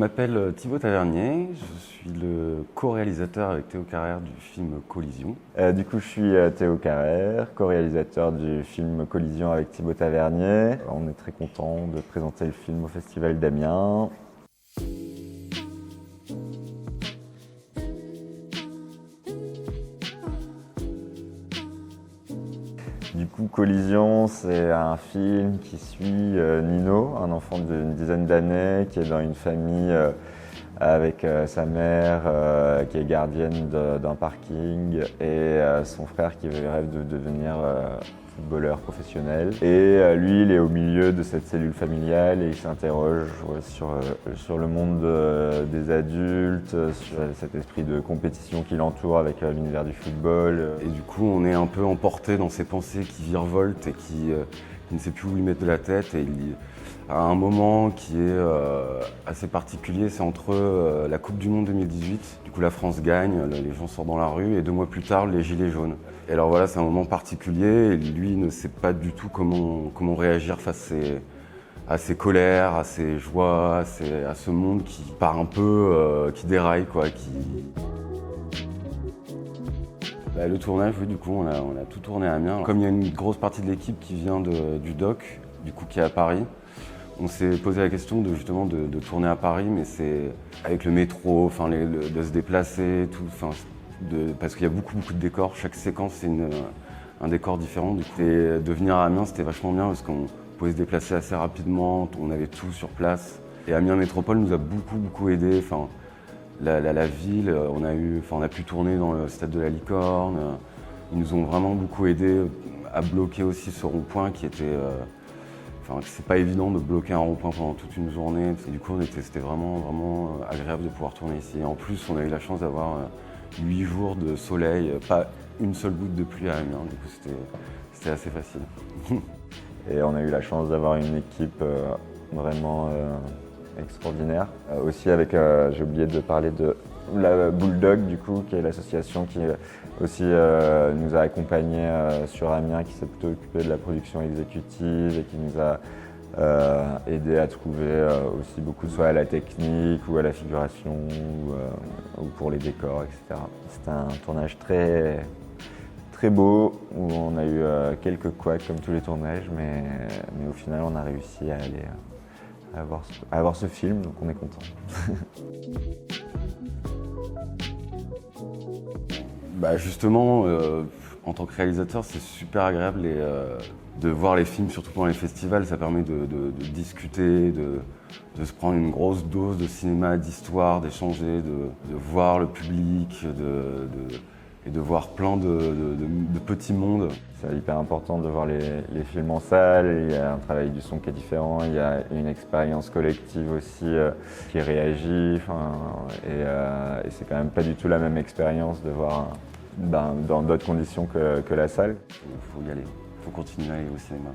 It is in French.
m'appelle Thibaut Tavernier, je suis le co-réalisateur avec Théo Carrère du film Collision. Du coup, je suis Théo Carrère, co-réalisateur du film Collision avec Thibaut Tavernier. On est très content de présenter le film au Festival d'Amiens. Du coup, Collision, c'est un film qui suit Nino, un enfant d'une dizaine d'années qui est dans une famille avec sa mère qui est gardienne d'un parking et son frère qui rêve de devenir footballeur professionnel. Et lui, il est au milieu de cette cellule familiale et il s'interroge sur le monde des adultes, sur cet esprit de compétition qui l'entoure avec l'univers du football. Et du coup, on est un peu emporté dans ses pensées qui virevoltent et qui ne sait plus où lui mettre de la tête. Et il a un moment qui est assez particulier, c'est entre la Coupe du Monde 2018, du coup la France gagne, les gens sortent dans la rue, et 2 mois plus tard, les Gilets jaunes. Et alors voilà, c'est un moment particulier, et lui ne sait pas du tout comment réagir face à ses colères, à ses joies, à ce monde qui part un peu, qui déraille, quoi. Le tournage, oui, du coup, on a tout tourné à Amiens. Comme il y a une grosse partie de l'équipe qui vient du doc, du coup, qui est à Paris, on s'est posé la question de tourner à Paris, mais c'est avec le métro, de se déplacer, tout, parce qu'il y a beaucoup de décors. Chaque séquence, c'est un décor différent. Du coup, et de venir à Amiens, c'était vachement bien parce qu'on pouvait se déplacer assez rapidement, on avait tout sur place. Et Amiens Métropole nous a beaucoup aidé. La ville, on a pu tourner dans le stade de la Licorne. Ils nous ont vraiment beaucoup aidé à bloquer aussi ce rond-point qui était. C'est pas évident de bloquer un rond-point pendant toute une journée. Et du coup, c'était vraiment agréable de pouvoir tourner ici. Et en plus, on a eu la chance d'avoir 8 jours de soleil, pas une seule goutte de pluie à Amiens. Du coup, c'était assez facile. Et on a eu la chance d'avoir une équipe vraiment extraordinaire. Aussi avec, j'ai oublié de parler de la Bulldog, du coup, qui est l'association qui aussi nous a accompagnés sur Amiens, qui s'est plutôt occupée de la production exécutive et qui nous a aidé à trouver aussi beaucoup, soit à la technique ou à la figuration ou pour les décors, etc. C'était un tournage très beau, où on a eu quelques couacs comme tous les tournages, mais au final on a réussi à aller à avoir ce film, donc on est content. Justement, en tant que réalisateur, c'est super agréable de voir les films, surtout pendant les festivals. Ça permet de discuter, de se prendre une grosse dose de cinéma, d'histoire, d'échanger, de voir le public, et de voir plein de petits mondes. C'est hyper important de voir les films en salle, il y a un travail du son qui est différent, il y a une expérience collective aussi qui réagit, et c'est quand même pas du tout la même expérience de voir dans d'autres conditions que la salle. Il faut y aller, il faut continuer à aller au cinéma.